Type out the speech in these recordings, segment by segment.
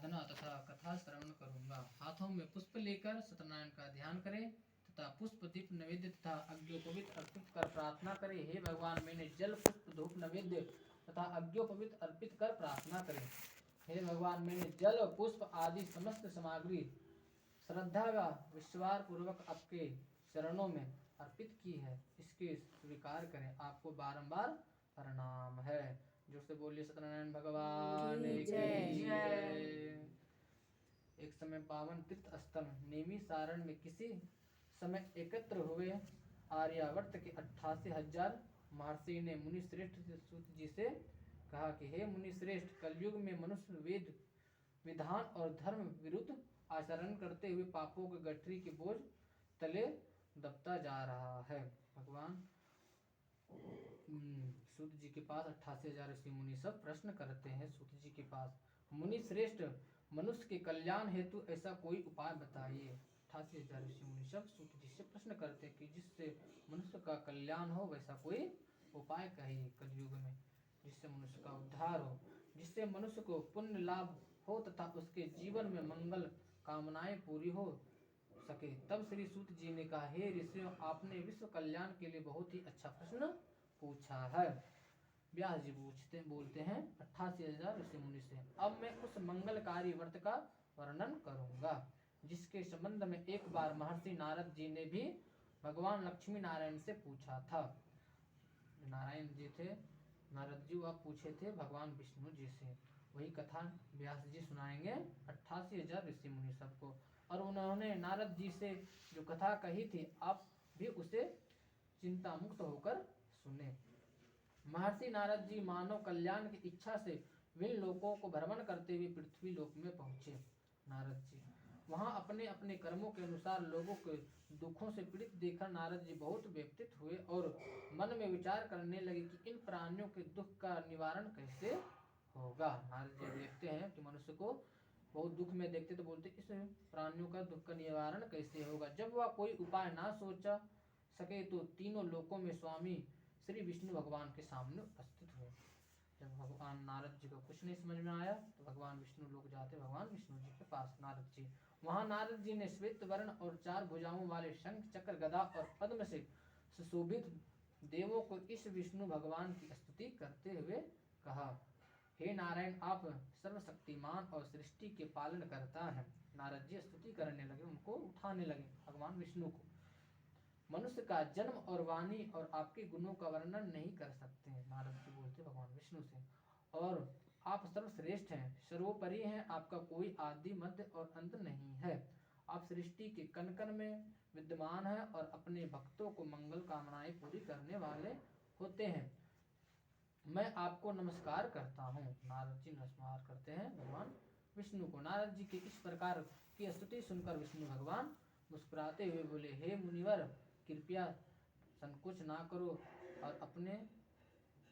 साधना तथा कथा श्रवण करूंगा। हाथों में पुष्प लेकर सत्यनारायण का ध्यान करें तथा पुष्प दीप नैवेद्य तथा अग्नियोपवीत अर्पित कर प्रार्थना करें। हे भगवान, मैंने जल पुष्प धूप नैवेद्य तथा अग्नियोपवीत अर्पित कर प्रार्थना करें। हे भगवान, मैंने जल पुष्प आदि समस्त सामग्री श्रद्धा व विश्वास पूर्वक आपके चरणों में अर्पित की है, इसके स्वीकार करें। आपको बारंबार प्रणाम है। जो से बोलिए सत्यनारायण भगवान की जय। एक समय पावन तीर्थ स्थल नेमी सारण में किसी समय एकत्र हुए आर्यावर्त के 88,000 महर्षि ने मुनि श्रेष्ठ सूत जी से कहा कि हे मुनि श्रेष्ठ, कलयुग में मनुष्य वेद विधान और धर्म विरुद्ध आचरण करते हुए पापों के गठरी के बोझ तले दबता जा रहा है। भगवान सूत जी के पास 88,000 ऋषि मुनि सब प्रश्न करते हैं सूत जी के पास, मुनि श्रेष्ठ, मनुष्य के कल्याण हेतु ऐसा कोई उपाय बताइए। 88,000 ऋषि मुनि सब सूत जी से प्रश्न करते हैं कि जिससे मनुष्य का कल्याण हो वैसा कोई उपाय कहिए कलयुग में, जिससे मनुष्य का उद्धार हो, जिससे मनुष्य को पुण्य लाभ हो तथा उसके जीवन में मंगल कामनाएं पूरी हो सके। तब श्री सूत जी ने कहा, हे ऋषियों, आपने विश्व कल्याण के लिए बहुत ही अच्छा प्रश्न पूछा है। व्यास जी बोलते हैं 88,000 ऋषि मुनि से, अब मैं उस मंगलकारी व्रत का वर्णन करूंगा जिसके संबंध में एक बार महर्षि नारद जी ने भी भगवान लक्ष्मी नारायण से पूछा था। नारायण जी थे, नारद जी वह पूछे थे भगवान विष्णु जी से। वही कथा व्यास जी सुनाएंगे 88,000 ऋषि मुनि सबको। और उन्होंने नारद जी से जो कथा कही थी, आप भी उसे चिंता मुक्त होकर सुने। महर्षि नारद जी मानव कल्याण की इच्छा से विभिन्न लोकों को भ्रमण करते हुए पृथ्वी लोक में पहुंचे। नारद जी वहां अपने अपने कर्मों के अनुसार लोगों के दुखों से पीड़ित देखकर नारद जी बहुत व्यथित हुए और मन में विचार करने लगे कि इन प्राणियों के दुख का निवारण कैसे होगा। नारद जी देखते हैं कि मनुष्य को बहुत दुख में देखते तो बोलते इस प्राणियों का दुख का निवारण कैसे होगा। जब वह कोई उपाय ना सोचा सके तो तीनों लोकों में स्वामी श्री विष्णु भगवान के सामने उपस्थित हुए। जब भगवान नारद जी को कुछ नहीं समझ में आया तो भगवान विष्णु लोग जाते भगवान विष्णु जी के पास नारद जी। वहां नारद जी ने श्वेत वर्ण और 4 भुजाओं वाले शंख चक्र गदा और पद्म से सुशोभित देवों को इस विष्णु भगवान की स्तुति करते हुए कहा, हे नारायण, आप सर्वशक्तिमान और सृष्टि के पालन करता है। नारद जी स्तुति करने लगे, उनको उठाने लगे भगवान विष्णु को। मनुष्य का जन्म और वाणी और आपके गुणों का वर्णन नहीं कर सकते। नारद जी बोलते भगवान विष्णु से, और आप सर्वश्रेष्ठ हैं, सर्वोपरि हैं, आपका कोई आदि मध्य और अंत नहीं है। आप सृष्टि के कण कण में विद्यमान हैं और अपने भक्तों को मंगल कामनाएं पूरी करने वाले होते हैं। मैं आपको नमस्कार करता हूँ। नारद जी नमस्कार करते हैं भगवान विष्णु को। नारद जी की इस प्रकार की स्तुति सुनकर विष्णु भगवान मुस्कुराते हुए बोले, हे मुनिवर, कृपया संकोच ना करो और अपने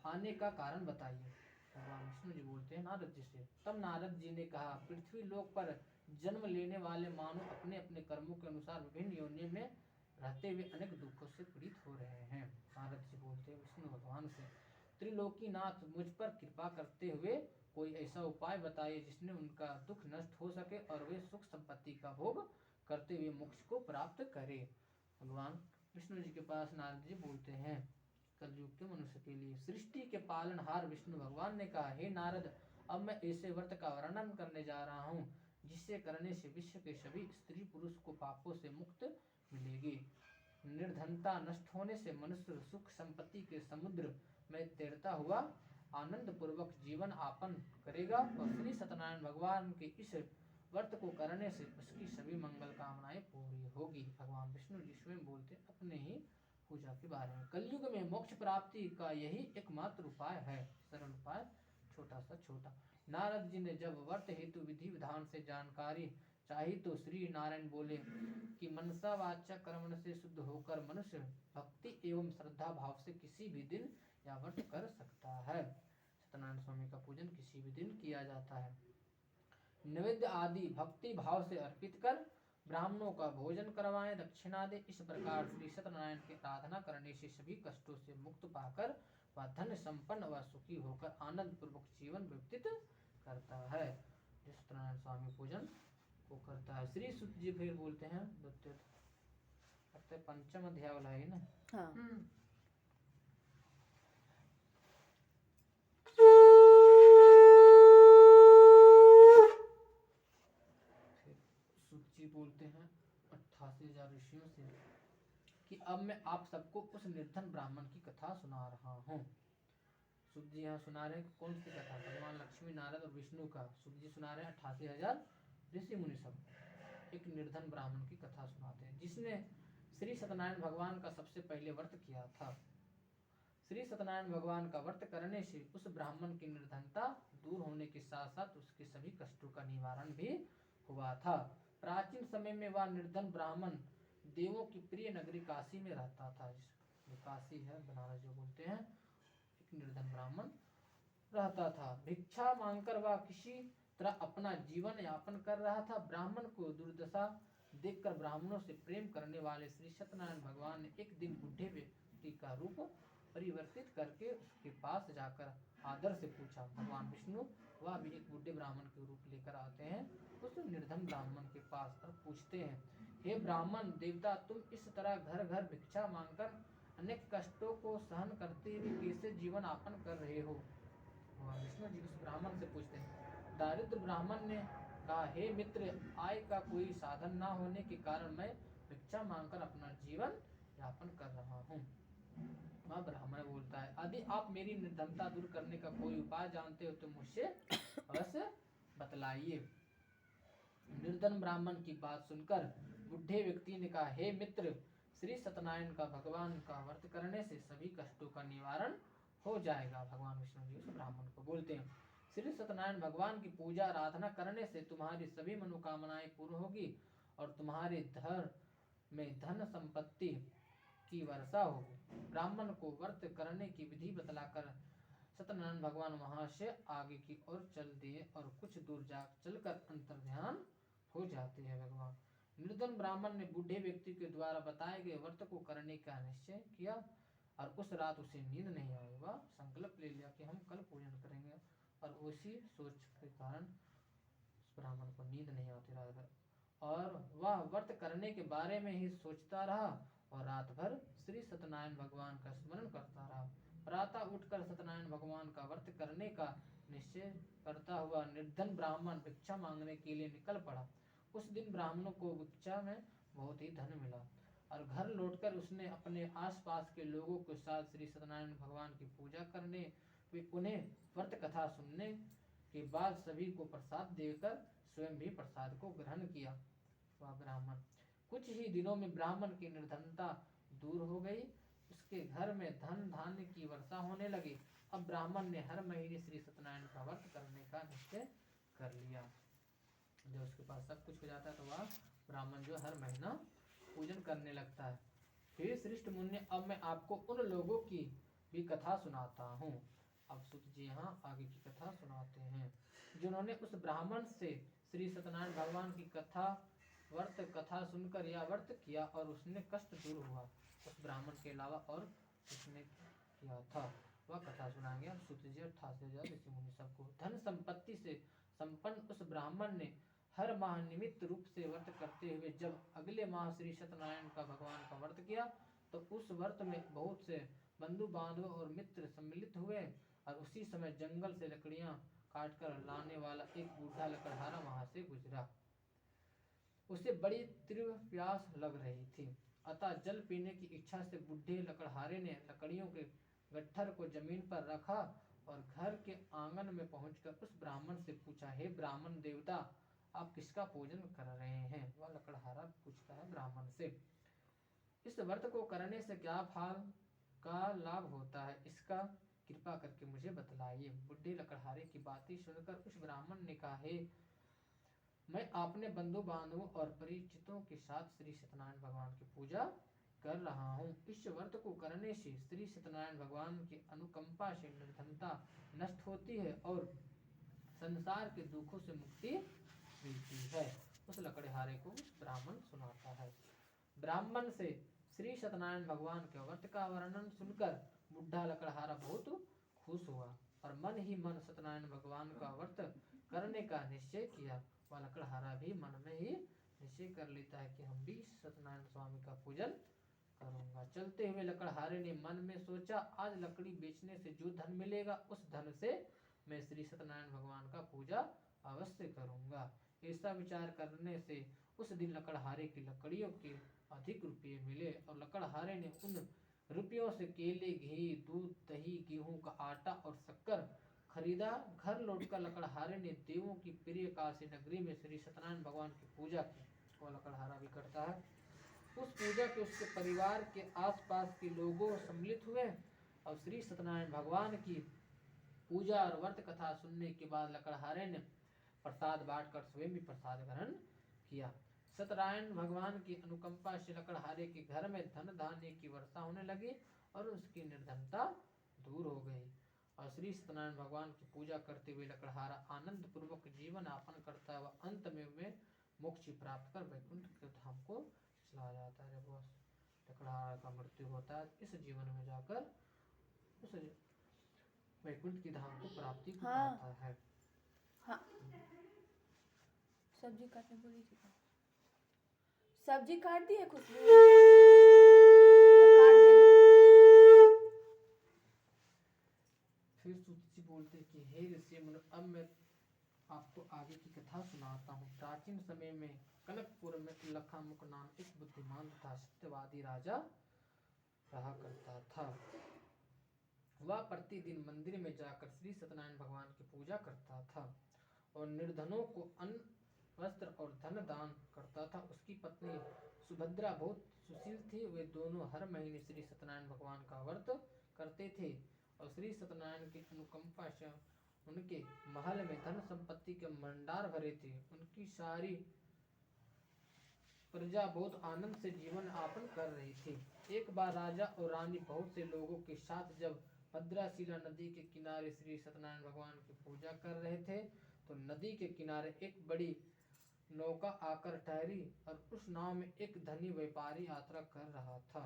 आने का कारण बताइए। भगवान विष्णु जी बोलते हैं नारद जी से। तब नारद जी ने कहा, पृथ्वी लोक पर जन्म लेने वाले मानव अपने अपने कर्मों के अनुसार विभिन्न योनियों में रहते हुए अनेक दुखों से पीड़ित हो रहे हैं। नारद जी बोलते हैं विष्णु भगवान से, त्रिलोकीनाथ, मुझ पर कृपा करते हुए कोई ऐसा उपाय बताइए जिसने उनका दुख नष्ट हो सके और वे सुख संपत्ति का भोग करते हुए मोक्ष को प्राप्त करे। भगवान विष्णु जी के पास नारद जी बोलते हैं कलयुग के मनुष्य के लिए सृष्टि के पालनहार विष्णु भगवान ने कहा, हे नारद, अब मैं ऐसे व्रत का वर्णन करने जा रहा हूँ जिससे करने से विश्व के सभी स्त्री पुरुष को पापों से मुक्त मिलेगी। निर्धनता नष्ट होने से मनुष्य सुख संपत्ति के समुद्र में तैरता हुआ आनंद पूर्वक जीवन यापन करेगा और श्री सत्यनारायण भगवान के इस व्रत को करने से उसकी सभी मंगल कामनाएं पूरी होगी। भगवान विष्णु जी स्वयं बोलते अपने ही पूजा के बारे में। कलयुग में मोक्ष प्राप्ति का यही एकमात्र उपाय है, सरल उपाय, छोटा सा छोटा। नारद जी ने जब व्रत हेतु विधि विधान से जानकारी चाहिए तो श्री नारायण बोले कि मनसा वाचा कर्म से शुद्ध होकर मनुष्य भक्ति एवं श्रद्धा भाव से किसी भी दिन या व्रत कर सकता है। सत्यनारायण स्वामी का पूजन किसी भी दिन किया जाता है। नैवेद्य आदि भक्ति भाव से अर्पित कर ब्राह्मणों का भोजन करवाएं, दक्षिणा दे। इस प्रकार श्री सत्यनारायण की आराधना करने से सभी कष्टों से मुक्त पाकर वह धन संपन्न व सुखी होकर आनंद पूर्वक जीवन व्यतीत करता है। जो सत्यनारायण स्वामी पूजन को करता है। श्री सुत जी फिर बोलते हैं द्वितीय लगता है पंचम अध्याय वाला है ना। हाँ सुत जी बोलते हैं 88,000 ऋषियों से कि अब मैं आप सबको उस निर्धन ब्राह्मण की कथा सुना रहा हूँ। सुत जी यहाँ सुना रहे हैं कौन सी कथा, भगवान लक्ष्मी नारद और विष्णु का। सुत जी सुना रहे हैं 88,000 ऋषि मुनि सब एक निर्धन ब्राह्मण की कथा सुनाते हैं जिसने श्री सत्यनारायण भगवान का सबसे पहले व्रत किया था। श्री सत्यनारायण भगवान का व्रत करने से उस ब्राह्मण की निर्धनता दूर होने के साथ साथ उसके सभी कष्टों का निवारण भी हुआ था। प्राचीन समय में वह निर्धन ब्राह्मण देवों की प्रिय नगरी काशी में रहता था। जो काशी है बनारस जो बोलते हैं, एक निर्धन ब्राह्मण रहता था। भिक्षा मांगकर वह किसी तरह अपना जीवन यापन कर रहा था। ब्राह्मण को दुर्दशा देखकर ब्राह्मणों से प्रेम करने वाले श्री सत्यनारायण भगवान ने एक दिन बुढ़े व्यक्ति का रूप परिवर्तित करके उसके पास जाकर आदर से पूछा। भगवान विष्णु वह भी एक बुढ़े ब्राह्मण के रूप लेकर आते हैं उस निर्धन ब्राह्मण के पास और पूछते हैं, हे ब्राह्मण देवता, तुम इस तरह घर घर भिक्षा मांगकर अनेक कष्टों को सहन करते हुए कैसे जीवन यापन कर रहे हो। भगवान विष्णु जी उस ब्राह्मण से पूछते हैं। दारिद्र ब्राह्मण ने कहा, हे मित्र, आय का कोई साधन न होने के कारण मैं भिक्षा मांगकर अपना जीवन यापन कर रहा हूँ। वह ब्राह्मण बोलता है, यदि आप मेरी निर्धनता दूर करने का कोई उपाय जानते हो तो मुझसे अवश्य बतलाइए। निर्धन ब्राह्मण की बात सुनकर बुढ़े व्यक्ति ने कहा, हे मित्र, श्री सत्यनारायण का भगवान का व्रत करने से सभी कष्टों का निवारण हो जाएगा। भगवान विष्णु जी उस ब्राह्मण को बोलते हैं, श्री सत्यनारायण भगवान की पूजा आराधना करने से तुम्हारी सभी मनोकामनाएं पूर्ण होगी और तुम्हारे घर में धन संपत्ति की वर्षा होगी। ब्राह्मण को व्रत करने की विधि बतलाकर सत्यनारायण भगवान वहां से आगे की ओर चल दिए और कुछ दूर जा चलकर अंतर्ध्यान हो जाते हैं। भगवान निर्धन ब्राह्मण ने बूढ़े व्यक्ति के द्वारा बताए गए व्रत को करने का निश्चय किया और उस रात उसे नींद नहीं आई। वह संकल्प ले लिया कि हम कल पूजन करेंगे और उसी सोच के कारण उस ब्राह्मण को नींद नहीं आती रात भर और वह व्रत करने के बारे में ही सोचता रहा और रात भर श्री सत्यनारायण भगवान का स्मरण करता रहा। प्रातः उठकर सत्यनारायण भगवान का व्रत करने का निश्चय करता हुआ निर्धन ब्राह्मण भिक्षा मांगने के लिए निकल पड़ा। उस दिन ब्राह्मणों को भिक्षा में बहुत ही धन मिला और घर लौटकर उसने अपने आसपास के लोगों के साथ श्री सत्यनारायण भगवान की पूजा करने वे उन्हें व्रत कथा सुनने के बाद सभी को प्रसाद देकर स्वयं भी प्रसाद को ग्रहण किया। वह ब्राह्मण कुछ ही दिनों में ब्राह्मण की निर्धनता दूर हो गई। उसके घर में धन धान्य की वर्षा होने लगी। अब ब्राह्मण ने हर महीने श्री सत्यनारायण का व्रत करने का निश्चय कर लिया। जब उसके पास सब कुछ हो जाता है तो वह ब्राह्मण जो हर महीना पूजन करने लगता है। फिर श्रेष्ठ मुनि, अब मैं आपको उन लोगों की भी कथा सुनाता हूँ। अब सुत जी यहाँ आगे की कथा सुनाते हैं जिन्होंने उस ब्राह्मण से श्री सत्यनारायण भगवान की कथा व्रत कथा सुनकर यह व्रत किया और उसने कष्ट दूर हुआ। उस ब्राह्मण के अलावा और उसने किया था वह कथा सुनाएंगे। सुत जी 88,000 ऋषि मुनि सबको। धन संपत्ति से संपन्न उस ब्राह्मण ने हर माह निमित्त रूप से व्रत करते हुए जब अगले माह श्री सत्यनारायण का भगवान का व्रत किया तो उस व्रत में बहुत से बंधु बांधव और मित्र सम्मिलित हुए और उसी समय जंगल से लकड़ियां काटकर लाने वाला एक बूढ़ा लकड़हारा वहां से गुजरा। उसे बड़ी तीव्र प्यास लग रही थी, अतः जल पीने की इच्छा से बूढ़े लकड़हारे ने लकड़ियों के गट्ठर को जमीन पर रखा और घर के आंगन में पहुंचकर उस ब्राह्मण से पूछा, हे ब्राह्मण देवता, आप किसका पूजन कर रहे हैं। वह लकड़हारा पूछता है ब्राह्मण से, इस व्रत को करने से क्या फल का लाभ होता है, इसका कृपा करके मुझे बतलाइए। बुढ़े लकड़हारे की बातें सुनकर उस ब्राह्मण ने कहा, हे मैं अपने बंधु बांधवों और परिचितों के साथ श्री सत्यनारायण भगवान की पूजा कर रहा हूँ। इस व्रत को करने से श्री सत्यनारायण भगवान की अनुकंपा से निर्धनता नष्ट होती है और संसार के दुखों से मुक्ति मिलती है। उस लकड़हारे को ब्राह्मण सुनाता है। ब्राह्मण से श्री सत्यनारायण भगवान के व्रत का वर्णन सुनकर बुढ़ा लकड़हारा बहुत खुश हुआ और मन ही मन सत्यनारायण भगवान का व्रत करने का निश्चय किया। वह लकड़हारा भी मन में ही निश्चय कर लेता है कि हम भी सत्यनारायण स्वामी का पूजन करूंगा। चलते हुए लकड़हारे ने मन में सोचा, आज लकड़ी बेचने से जो धन मिलेगा उस धन से मैं श्री सत्यनारायण भगवान का पूजा अवश्य करूंगा। ऐसा विचार करने से उस दिन लकड़हारे की लकड़ियों के अधिक रुपये मिले और लकड़हारे ने उन रुपयों से केले, घी, दूध, दही, गेहूं का आटा और शक्कर खरीदा। घर लौटकर लकड़हारे ने देवों की प्रिय काशी नगरी में श्री सत्यनारायण भगवान की पूजा की। वो लकड़हारा भी करता है। उस पूजा के उसके परिवार के आसपास के लोगों सम्मिलित हुए और श्री सत्यनारायण भगवान की पूजा और व्रत कथा सुनने के बाद लकड़हारे ने प्रसाद बांटकर स्वयं भी प्रसाद ग्रहण किया। सत्यनारायण भगवान की अनुकंपा से लकड़हारे के घर में धन धान्य की वर्षा होने लगी और उसकी निर्धनता दूर हो गई। और श्री सत्यनारायण भगवान की पूजा करते हुए लकड़हारा आनंद पूर्वक जीवन यापन करता है। वह अंत में मोक्ष प्राप्त कर वैकुंठ के धाम को चला जाता है। जब वह लकड़हारा का मृत्यु होता है इस जीवन में जाकर उस वैकुंठ की धाम को प्राप्ति को पाता है। हाँ सब्जी काटने बोली थी, सब्जी काट दी है खुशबू, फिर सूत बोलते कि हे ऋषि मुनि, अब मैं आपको आगे की कथा सुनाता हूँ। प्राचीन समय में कनकपुर में लखामुख नाम एक बुद्धिमान तथा सत्यवादी राजा रहा करता था। वह प्रतिदिन मंदिर में जाकर श्री सत्यनारायण भगवान की पूजा करता था और निर्धनों को अन्न, वस्त्र और धन दान करता था। उसकी पत्नी सुभद्रा बहुत सुशील थी। वे दोनों हर महीने श्री सत्यनारायण भगवान का व्रत करते थे और श्री सत्यनारायण की अनुकंपा से उनके महल में धन संपत्ति के भंडार भरे थे। उनकी सारी प्रजा बहुत आनंद से जीवन यापन कर रही थी। एक बार राजा और रानी बहुत से लोगों के साथ जब भद्राशिला नदी के किनारे श्री सत्यनारायण भगवान की पूजा कर रहे थे तो नदी के किनारे एक बड़ी नौका आकर ठहरी और उस नाव में एक धनी व्यापारी यात्रा कर रहा था।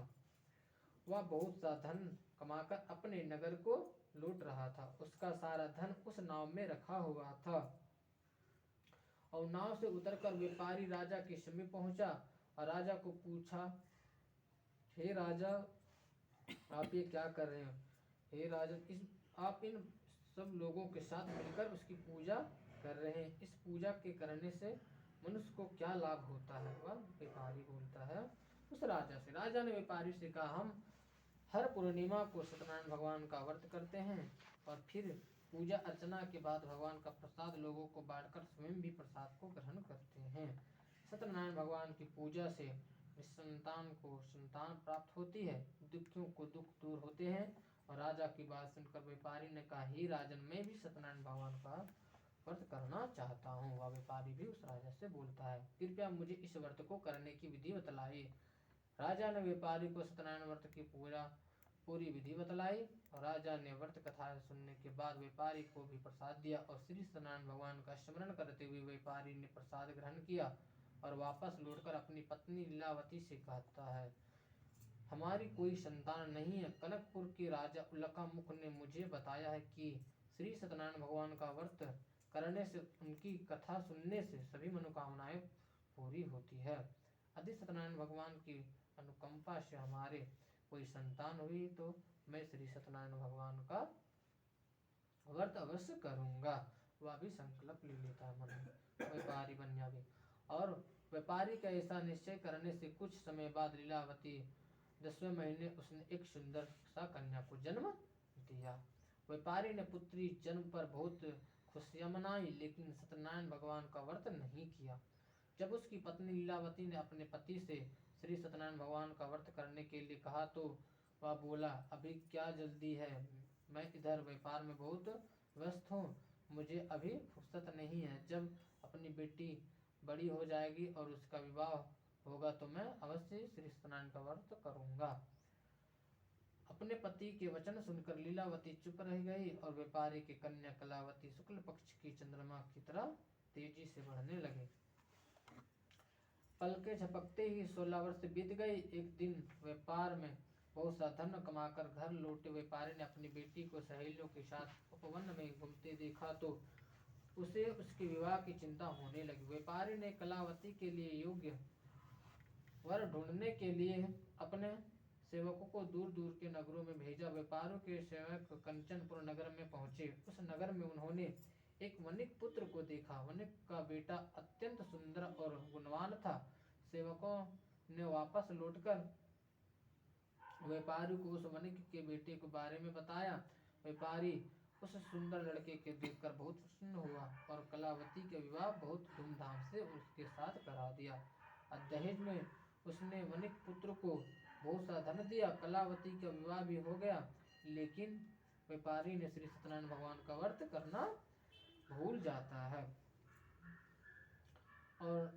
वह बहुत सा धन कमाकर अपने नगर को लौट रहा था। उसका सारा धन उस नाव में रखा हुआ था और नाव से उतरकर व्यापारी राजा के समीप पहुंचा और राजा को पूछा, हे राजा, आप ये क्या कर रहे हो? हे राजन, आप इन सब लोगों के साथ मिलकर उसकी पूजा कर रहे हैं। इस पूजा के करने से मनुष्य को क्या लाभ होता है? वह व्यापारी बोलता है उस राजा से। राजा ने व्यापारी से कहा, हम हर पूर्णिमा को सत्यनारायण भगवान का व्रत करते हैं और फिर पूजा अर्चना के बाद भगवान का प्रसाद लोगों को बांटकर स्वयं भी प्रसाद को ग्रहण करते हैं। सत्यनारायण भगवान की पूजा से निसंतान को संतान प्राप्त होती है, दुखियों को दुख दूर होते हैं। और राजा की बात सुनकर व्यापारी ने कहा, ही राजन, मैं भी सत्यनारायण भगवान का व्रत करना चाहता हूँ। वह व्यापारी भी उस राजा से बोलता है, कृपया मुझे इस व्रत को करने की विधि बतलाइए। राजा ने व्यापारी को सत्यनारायण व्रत की पूरी विधि बतलाई और राजा ने व्रत कथा सुनने के बाद व्यापारी को भी प्रसाद दिया और श्री सत्यनारायण भगवान का स्मरण करते हुए व्यापारी ने प्रसाद ग्रहण किया और वापस लौटकर अपनी पत्नी लीलावती से कहता है, हमारी कोई संतान नहीं है। कनकपुर के राजा लखामुख ने मुझे बताया है कि श्री सत्यनारायण भगवान का व्रत करने से, उनकी कथा सुनने से सभी मनोकामनाएं पूरी होती है। यदि सत्यनारायण भगवान की अनुकंपा से हमारे कोई संतान हुई तो मैं श्री सत्यनारायण भगवान का व्रत अवश्य करूंगा। वह भी संकल्प ले लेता है मन में, व्यापारी बनिया भी। और व्यापारी का ऐसा निश्चय करने से कुछ समय बाद लीलावती 10वें महीने उसने एक सुंदर सा कन्या को जन्म दिया। व्यापारी ने पुत्री जन्म पर बहुत खुशियां मनाई, लेकिन सत्यनारायण भगवान का व्रत नहीं किया। जब उसकी पत्नी लीलावती ने अपने पति से श्री सत्यनारायण भगवान का व्रत करने के लिए कहा तो वह बोला, अभी क्या जल्दी है, मैं इधर व्यापार में बहुत व्यस्त हूँ, मुझे अभी फुर्सत नहीं है। जब अपनी बेटी बड़ी हो जाएगी और उसका विवाह होगा तो मैं अवश्य श्री सत्यनारायण का व्रत करूंगा। अपने पति के वचन सुनकर लीलावती चुप रह गई और व्यापारी की कन्या कलावती शुक्ल पक्ष की चंद्रमा की तरह तेजी से बढ़ने लगे। पलके झपकते ही 16 वर्ष बीत गई। एक दिन व्यापार में बहुत सा धन कमाकर घर लौटे व्यापारी ने अपनी बेटी को सहेलियों के साथ उपवन में घूमते देखा तो उसे उसके विवाह की चिंता होने लगी। व्यापारी ने कलावती के लिए योग्य वर ढूंढने के लिए अपने सेवकों को दूर दूर के नगरों में भेजा। व्यापारियों के सेवक कंचनपुर नगर में पहुंचे। उस नगर में उन्होंने एक वणिक पुत्र को देखा। वणिक का बेटा अत्यंत सुंदर और गुणवान था। सेवकों ने वापस लौटकर व्यापारी को उस वणिक के बेटे के बारे में बताया। व्यापारी उस सुंदर लड़के के देखकर बहुत प्रसन्न हुआ और कलावती के विवाह बहुत धूमधाम से उसके साथ करा दिया। और दहेज में उसने वणिक पुत्र को बहुत सा धन दिया। कलावती का विवाह भी हो गया, लेकिन व्यापारी ने श्री सत्यनारायण भगवान का व्रत करना भूल जाता है और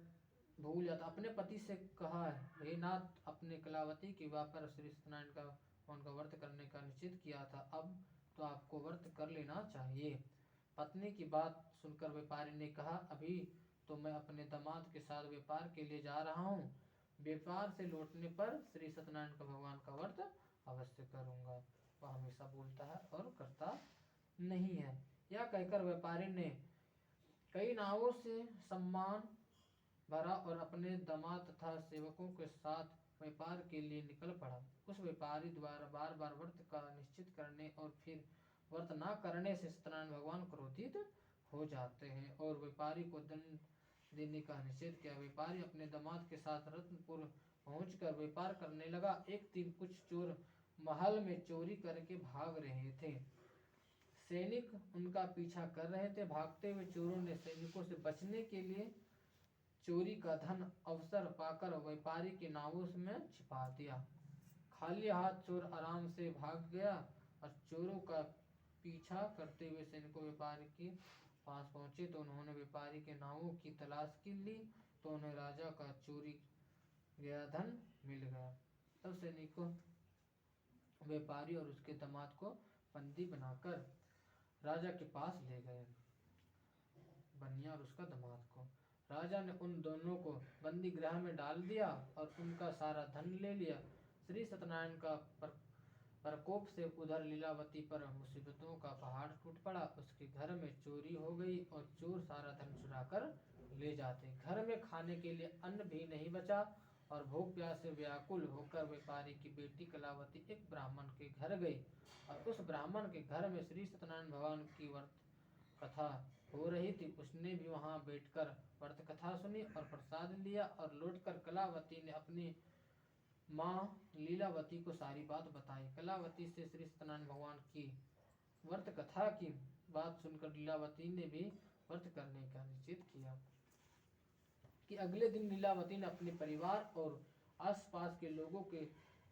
अपने पति से कहा, हे नाथ, अपने कलावती के विवाह पर श्री सत्यनारायण का भगवान का व्रत करने का निश्चित किया था, अब तो आपको व्रत कर लेना चाहिए। पत्नी की बात सुनकर व्यापारी ने कहा, अभी तो मैं अपने दामाद के साथ व्यापार के लिए जा रहा हूँ। व्यापार से लौटने पर श्री सत्यनारायण का भगवान का व्रत अवश्य करूंगा। वह हमेशा बोलता है और करता नहीं है। यह कहकर व्यापारी ने कई नावों से सम्मान भरा और अपने दामाद तथा सेवकों के साथ व्यापार के लिए निकल पड़ा। उस व्यापारी द्वारा बार बार व्रत का निश्चित करने और फिर व्रत न करने से सत्यनारायण भगवान क्रोधित हो जाते हैं और व्यापारी को दंड देने का निषेध किया। व्यापारी अपने दामाद के साथ रत्नपुर पहुंचकर व्यापार करने लगा। एक दिन कुछ चोर महल में चोरी करके भाग रहे थे। सैनिक उनका पीछा कर रहे थे। भागते हुए चोरों ने सैनिकों से बचने के लिए चोरी का धन अवसर पाकर व्यापारी के नावों में छिपा दिया। खाली हाथ चोर आराम से भाग गया और चोरों का पीछा करते हुए सैनिकों व्यापारी के पास पहुंचे तो उन्होंने व्यापारी के नावों की तलाश की ली तो उन्हें राजा का चोरी गया धन मिल गया। तब सैनिकों व्यापारी और उसके दामाद को बंदी बनाकर राजा के पास ले गए। बनिया और उसका दामाद को राजा ने उन दोनों को बंदी गृह में डाल दिया और उनका सारा धन ले लिया। श्री सत्यनारायण का प्रकोप से उधर लीलावती पर मुसीबतों का पहाड़ टूट पड़ा। उसके घर में चोरी हो गई और चोर सारा धन चुरा कर ले जाते। घर में खाने के लिए अन्न भी नहीं बचा और भूख प्यास से व्याकुल होकर व्यापारी की बेटी कलावती एक ब्राह्मण के घर गई और उस ब्राह्मण के घर में श्री सत्यनारायण भगवान की व्रत कथा हो रही थी। उसने भी वहां बैठकर व्रत कथा सुनी और प्रसाद लिया और लौटकर कलावती ने अपनी माँ लीलावती को सारी बात बताई। कलावती से श्री सत्यनारायण भगवान की व्रत कथा की बात सुनकर लीलावती ने भी व्रत करने का निश्चय किया। कि अगले दिन लीलावती ने अपने परिवार और आसपास के लोगों के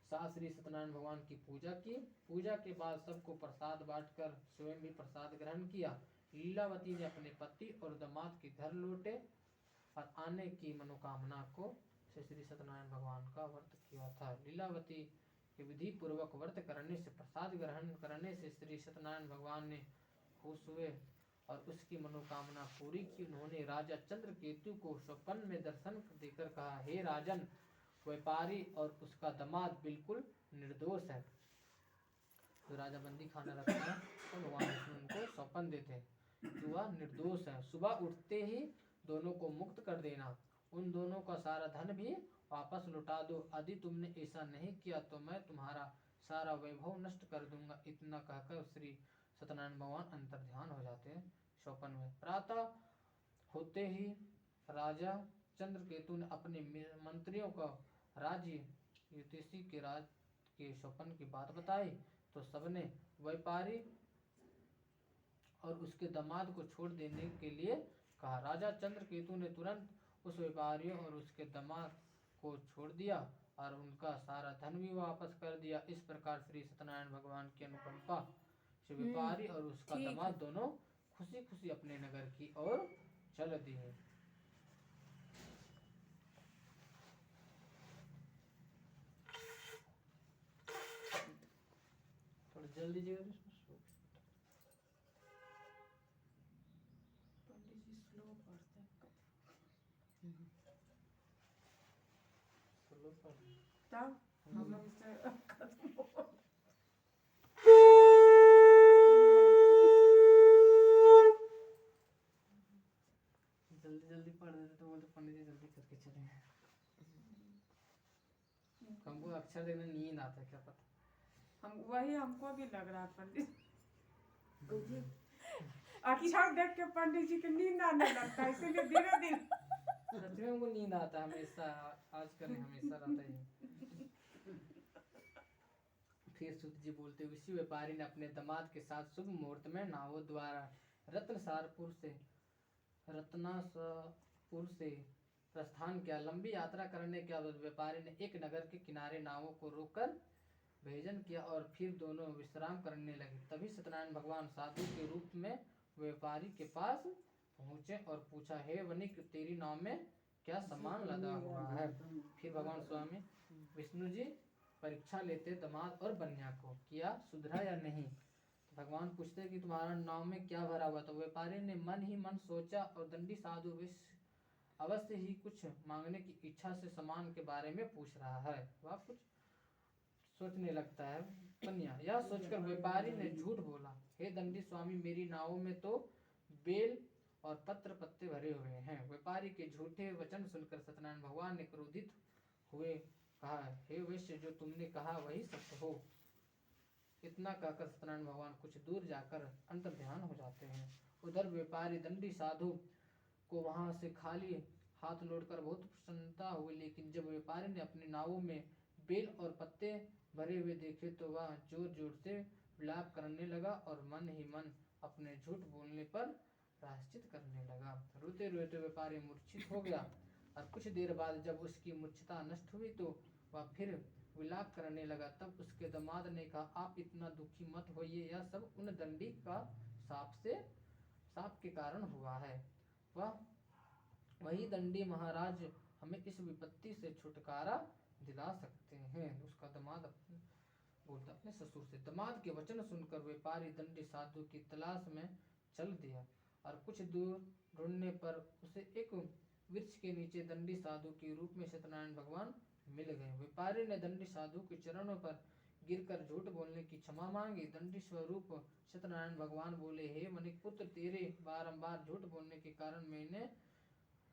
साथ श्री सत्यनारायण भगवान की पूजा की। पूजा के बाद सबको प्रसाद बांटकर स्वयं भी प्रसाद ग्रहण किया। लीलावती ने अपने पति और दामाद के घर लौटे और आने की मनोकामना को से श्री सत्यनारायण भगवान का व्रत किया था। लीलावती के विधि पूर्वक व्रत करने से प्रसाद ग्रहण करने से श्री सत्यनारायण भगवान ने खुश हुए और उसकी मनोकामना पूरी की। उन्होंने राजा चंद्रकेतु को स्वप्न में दर्शन देकर कहा, हे राजन, व्यापारी और उसका दामाद बिल्कुल निर्दोष है। तो राजा बंदी खाना रखता है तो भगवान विष्णु उनको स्वप्न देते हैं कि वह निर्दोष है। सुबह उठते ही दोनों को मुक्त कर देना, उन दोनों का सारा धन भी वापस लौटा दो। यदि तुमने ऐसा नहीं किया तो मैं तुम्हारा सारा वैभव नष्ट कर दूंगा। इतना कहकर श्री सत्यनारायण भगवान अंतर्ध्यान हो जाते हैं स्वप्न में। प्रातः होते ही राजा चंद्रकेतु ने अपने मंत्रियों को राज्य युधिष्ठिर के राज के स्वप्न की बात बताई तो सबने व्यापारी और उसके दामाद को छोड़ देने के लिए कहा। राजा चंद्रकेतु ने तुरंत उस व्यापारियों और उसके दामाद को छोड़ दिया और उनका सारा धन भी वापस कर दिया। इस प्रकार श्री सत्यनारायण भगवान की अनुकंपा से व्यापारी और उसका दामाद दोनों खुशी खुशी अपने नगर की ओर चल दिए। थोड़ा जल्दी पंडित जी स्लो पढ़ते हैं। स्लो पढ़ते तब हम लोग इससे खत्म हो जल्दी जल्दी पढ़ देते तो बोलते पंडित जी जल्दी करके चले हैं। हमको अक्षर देखने नींद आता है, क्या पता। हमको भी लग रहा है पंडित मुझे अक्षर देख के पंडित जी की नींद आने लगता है, इसीलिए धीरे धीरे सच में हमको नींद आता है हमेशा, आजकल नहीं, हमेशा रहता ही। फिर सूत जी बोलते, उसी व्यापारी ने अपने दामाद के साथ शुभ मुहूर्त में नावों द्वारा रत्नासपुर से प्रस्थान किया। लंबी यात्रा करने के बाद व्यापारी ने एक नगर के किनारे नावों को रोककर भोजन किया और फिर दोनों विश्राम करने लगे। तभी सत्यनारायण भगवान साधु के रूप में व्यापारी के पास पहुंचे और पूछा, हे वणिक, तेरी नाव में क्या सामान लदा हुआ है? फिर भगवान स्वामी विष्णु जी परीक्षा लेते दामाद और बनिया को, किया सुधरा या नहीं। तो भगवान पूछते कि तुम्हारा नाव में क्या भरा हुआ। तो व्यापारी ने मन ही मन सोचा और दंडी साधु अवश्य ही कुछ मांगने की इच्छा से सामान के बारे में पूछ रहा है, वह कुछ सोचने लगता है। बनिया यह सोचकर व्यापारी ने झूठ बोला, हे दंडी स्वामी, मेरी नाव में तो बेल और पत्र पत्ते भरे हुए हैं। व्यापारी के झूठे वचन सुनकर सत्यनारायण भगवान ने क्रोधित हुए कहा, हे वैश्य, जो तुमने कहा वही सत्य हो। इतना कहकर सत्यनारायण भगवान कुछ दूर जाकर अंतर्ध्यान हो जाते हैं। उधर व्यापारी दंडी साधु को वहां से खाली हाथ लौटकर बहुत प्रसन्नता हुई, लेकिन जब व्यापारी ने अपनी नावों में बेल और पत्ते भरे हुए देखे तो वह जोर जोर से विलाप करने लगा और मन ही मन अपने झूठ बोलने पर प्रायश्चित करने लगा। रोते रोते व्यापारी मूर्छित हो गया और कुछ देर बाद जब उसकी मूर्छता नष्ट हुई तो वह फिर विलाप करने लगा। तब उसके दामाद ने कहा, आप इतना दुखी मत होइए, यह सब उन दंडी का साप के कारण हुआ है। वही दंडी महाराज हमें इस विपत्ति से छुटकारा दिला सकते हैं। उसका दामाद बोलता अपने ससुर से। दामाद के वचन सुनकर व्यापारी दंडी साधु की तलाश में चल दिया और कुछ दूर ढूंढने पर उसे एक वृक्ष के नीचे दंडी साधु के रूप में सत्यनारायण भगवान मिल गए। व्यापारी ने दंडी साधु के चरणों पर गिरकर झूठ बोलने की क्षमा मांगी। दंडी स्वरूप सत्यनारायण भगवान बोले, हे मणिक पुत्र, तेरे बारंबार झूठ बोलने के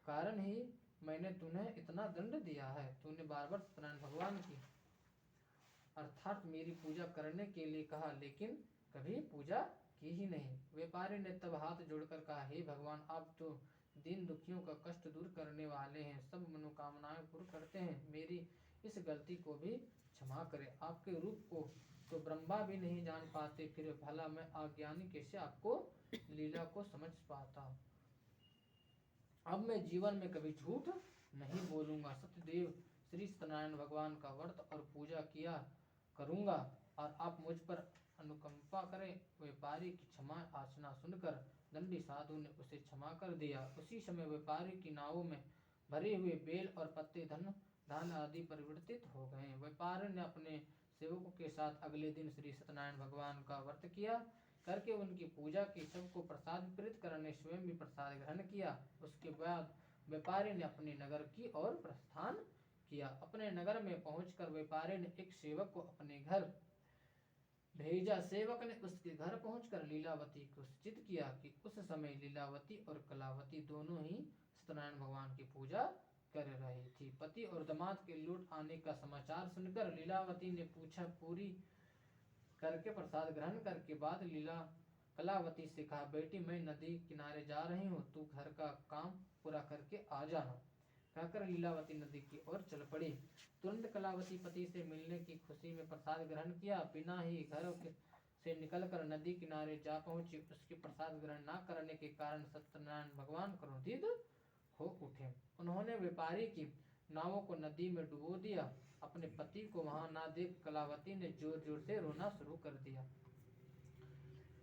कारण ही मैंने तुम्हें इतना दंड दिया है। तूने बार बार सत्यनारायण भगवान की अर्थात मेरी पूजा करने के लिए कहा, लेकिन कभी पूजा की ही नहीं। व्यापारी ने तब हाथ जोड़कर कहा, हे भगवान, आप तो दीन दुखियों का कष्ट दूर करने वाले हैं, सब मनोकामनाएं पूर्ण करते हैं, मेरी इस गलती को भी क्षमा करें। आपके रूप को तो ब्रह्मा भी नहीं जान पाते, फिर भला मैं अज्ञानी कैसे आपको लीला को समझ पाता। अब मैं जीवन में कभी झूठ नहीं बोलूंगा। सत्यदेव श्री सत्यनारायण भगवान का व्रत और पूजा किया करूंगा और आप मुझ पर अनुकंपा करें। व्यापारी की क्षमा याचना सुनकर दंडी साधु ने उसे क्षमा कर दिया। उसी समय व्यापारी की नावों में भरे हुए बेल और पत्ते धान आदि परिवर्तित हो गए। व्यापारी ने अपने सेवकों के साथ अगले दिन श्री सत्यनारायण भगवान का व्रत किया करके उनकी पूजा की, सबको प्रसाद वितरित करने स्वयं भी प्रसाद ग्रहण किया। उसके बाद व्यापारी ने अपने नगर की ओर प्रस्थान किया। अपने नगर में पहुंचकर व्यापारी ने एक सेवक को अपने घर भेजा। सेवक ने उसके घर पहुंचकर लीलावती को सूचित किया कि उस समय लीलावती और कलावती दोनों ही सत्यनारायण भगवान की पूजा कर रही थी। पति और दामाद के लौट आने का समाचार सुनकर लीलावती ने पूछा पूरी करके प्रसाद ग्रहण करके बाद कलावती से कहा, बेटी, मैं नदी किनारे जा रही हूँ, तू घर का काम पूरा करके आ जाना। कहकर लीलावती नदी की ओर चल पड़ी। तुरंत कलावती पति से मिलने की खुशी में प्रसाद ग्रहण किया, बिना ही घर से निकलकर नदी किनारे जा पहुंची। उसके प्रसाद ग्रहण न करने के कारण सत्यनारायण भगवान क्रोधित हो उठे। उन्होंने व्यापारी की नावों को नदी में डुबो दिया। अपने पति को वहां न देख कलावती ने जोर जोर से रोना शुरू कर दिया।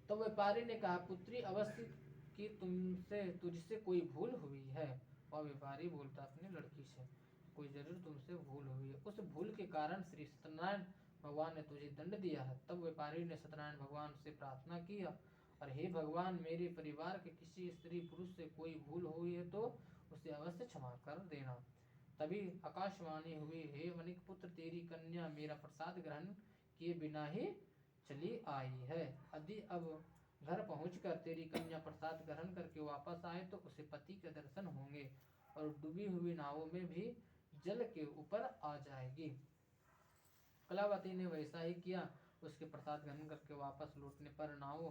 तो व्यापारी ने कहा, पुत्री, अवश्य कि तुझसे कोई भूल हुई है। और व्यापारी बोलता अपनी लड़की से, कोई जरूर तुमसे भूल हुई है, उस भूल के कारण श्री सत्यनारायण भगवान ने तुझे दंड दिया है। तब व्यापारी ने सत्यनारायण भगवान से प्रार्थना किया, और हे भगवान, मेरे परिवार के किसी स्त्री पुरुष से कोई भूल हुई है तो उसे अवश्य क्षमा कर देना। तभी आकाशवाणी हुई, हे वणिक पुत्र, तेरी कन्या मेरा प्रसाद ग्रहण किए बिना ही चली आई है। यदि अब घर पहुंचकर तेरी कन्या प्रसाद ग्रहण करके वापस आए तो उसे पति के दर्शन होंगे। और डूबी हुई नावों में भी जल के ऊपर आ जाएगी। कलावती ने वैसा ही किया। उसके प्रसाद ग्रहण करके वापस लौटने पर नाव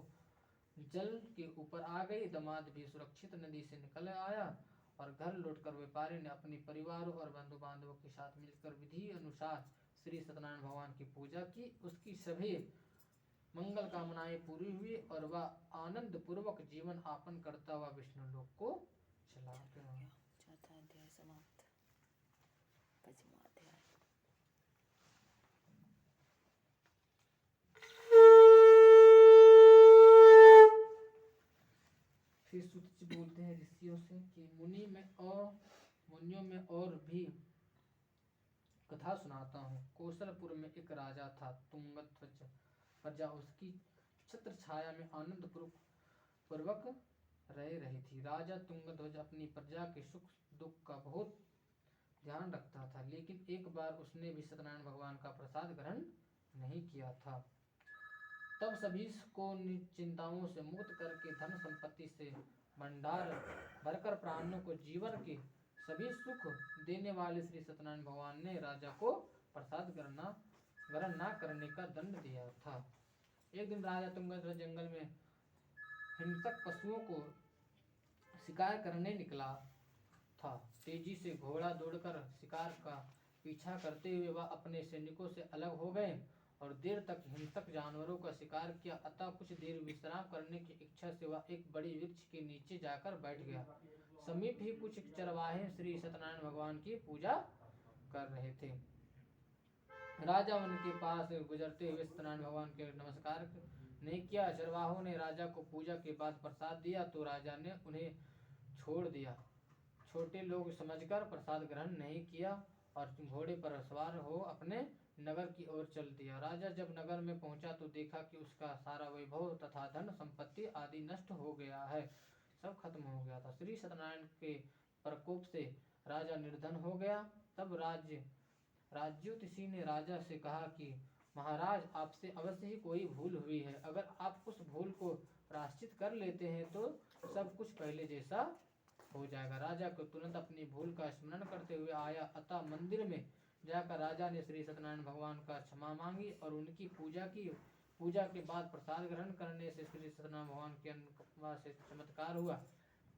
जल के ऊपर आ गई। दामाद भी सुरक्षित नदी से निकल आया और घर लौटकर व्यापारी ने अपने परिवार और बंधु बांधवों के साथ मिलकर विधि अनुसार श्री सत्यनारायण भगवान की पूजा की। उसकी सभी मंगल कामनाएं पूरी हुई और वह आनंद पूर्वक जीवन यापन करता हुआ विष्णु लोक को चला गया। चौथा अध्याय समाप्त। पांचवा अध्याय। फिर सूत जी बोलते हैं ऋषियों से कि मुनियों में और भी कथा सुनाता हूँ। कौशलपुर में एक राजा था, तुंगध्वज प्रजा उसकी छत्र छाया में आनंद पूर्वक रह रही थी। राजा तुंगध्वज अपनी प्रजा के सुख दुख का बहुत ध्यान रखता था, लेकिन एक बार उसने भी सत्यनारायण भगवान का प्रसाद ग्रहण नहीं किया था। तब सभी को चिंताओं से मुक्त करके धन संपत्ति से भंडार भरकर प्राणियों को जीवन के सभी सुख देने वाले श्री सत्यनारायण भगवान ने राजा को प्रसाद ग्रहण न करने का दंड दिया था। एक दिन राजा तुंगध्वज जंगल में हिंसक पशुओं को शिकार करने निकला था। तेजी से घोड़ा दौड़कर शिकार का पीछा करते हुए वह अपने सैनिकों से अलग हो गए और देर तक हिंसक जानवरों का शिकार किया। अतः कुछ देर विश्राम करने की इच्छा से वह एक बड़ी वृक्ष के नीचे जाकर बैठ गया। समीप ही कुछ चरवाहे श्री सत्यनारायण भगवान की पूजा कर रहे थे। राजा उनके पास गुजरते हुए सत्यनारायण भगवान के नमस्कार नहीं किया। चरवाहों ने राजा को पूजा के बाद प्रसाद दिया तो राजा ने उन्हें छोड़ दिया। छोटे लोग समझकर प्रसाद ग्रहण नहीं किया और घोड़े पर सवार हो अपने नगर की ओर चल दिया। राजा जब नगर में पहुंचा तो देखा कि उसका सारा वैभव तथा धन संपत्ति आदि नष्ट हो गया है, सब खत्म हो गया था। श्री सत्यनारायण के प्रकोप से राजा निर्धन हो गया। तब राज्योतिषी ने राजा से कहा कि महाराज, आपसे अवश्य ही कोई भूल हुई है। अगर आप उस भूल को प्रायश्चित कर लेते हैं तो सब कुछ पहले जैसा हो जाएगा। राजा को तुरंत अपनी भूल का स्मरण करते हुए आया। अतः मंदिर में जाकर राजा ने श्री सत्यनारायण भगवान का क्षमा मांगी और उनकी पूजा की। पूजा के बाद प्रसाद ग्रहण करने से श्री सत्यनारायण भगवान की अनुकंपा से चमत्कार हुआ।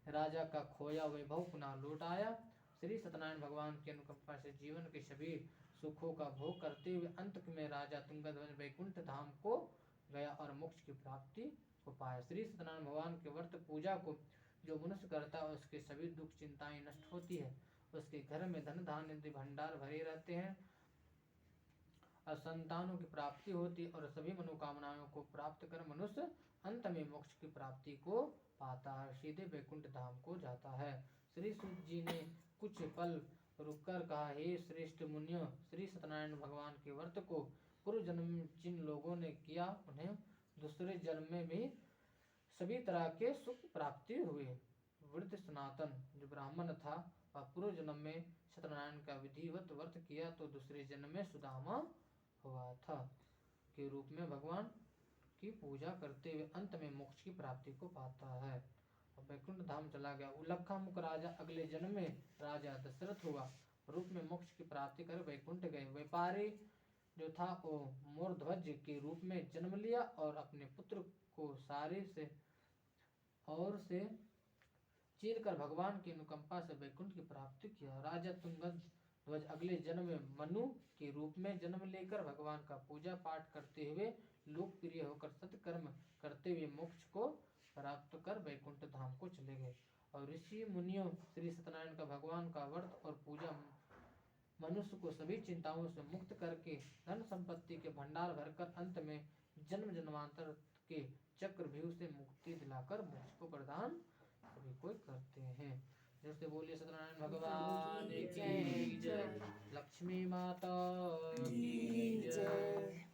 राजा का खोया वैभव पुनः लौट आया। श्री सत्यनारायण भगवान की अनुकंपा से जीवन के सभी सुखों का भोग करते हुए अंत में राजा तुंगध्वज वैकुंठ धाम को गया और मोक्ष की प्राप्ति को पाया। श्री सत्यनारायण भगवान के व्रत पूजा को जो मनुष्य करता है उसके सभी दुख चिंताएं नष्ट होती है। उसके घर में धन धान्य भंडार भरे रहते हैं और संतानों की प्राप्ति होती है और सभी मनोकामनाओं को प्राप्त कर मनुष्य अंत में मोक्ष की प्राप्ति को पाता है, सीधे वैकुंठ धाम को जाता है। श्री सूत जी ने कुछ पल रुककर कहा, हे श्रेष्ठ मुनियों, श्री सत्यनारायण भगवान के व्रत को पूर्व जन्म में जिन लोगों ने किया उन्हें दूसरे जन्म में भी सभी तरह के सुख प्राप्ति हुए। वृद्ध सनातन जो ब्राह्मण था वह पूर्व जन्म में सत्यनारायण का विधिवत व्रत किया तो दूसरे जन्म में सुदामा हुआ था के रूप में भगवान की पूजा करते हुए अंत में मोक्ष की प्राप्ति को पाता है और वैकुंठ धाम चला गया। उल्लखा मुख राजा अगले जन्म में राजा दशरथ हुआ रूप में मोक्ष की प्राप्ति कर वैकुंठ गए। व्यापारी जो था वो मोरध्वज के रूप में जन्म लिया और अपने पुत्र को सारे से चीर कर भगवान की अनुकंपा से वैकुंठ की प्राप्ति किया। राजा तुंगध्वज अगले जन्म में मनु के रूप में जन्म लेकर भगवान का पूजा पाठ करते हुए लोकप्रिय होकर सत्कर्म करते हुए मोक्ष को प्राप्त कर वैकुंठ धाम को चले गए। और ऋषि मुनियों श्री सत्यनारायण का भगवान का व्रत और पूजा मनुष्य को सभी चिंताओं से मुक्त करके धन संपत्ति के भंडार भरकर अंत में जन्म जन्मांतर के चक्रव्यूह से मुक्ति दिलाकर मोक्ष को प्रदान सभी को करते हैं। जैसे बोलिए सत्यनारायण भगवान की जय, लक्ष्मी माता की जय।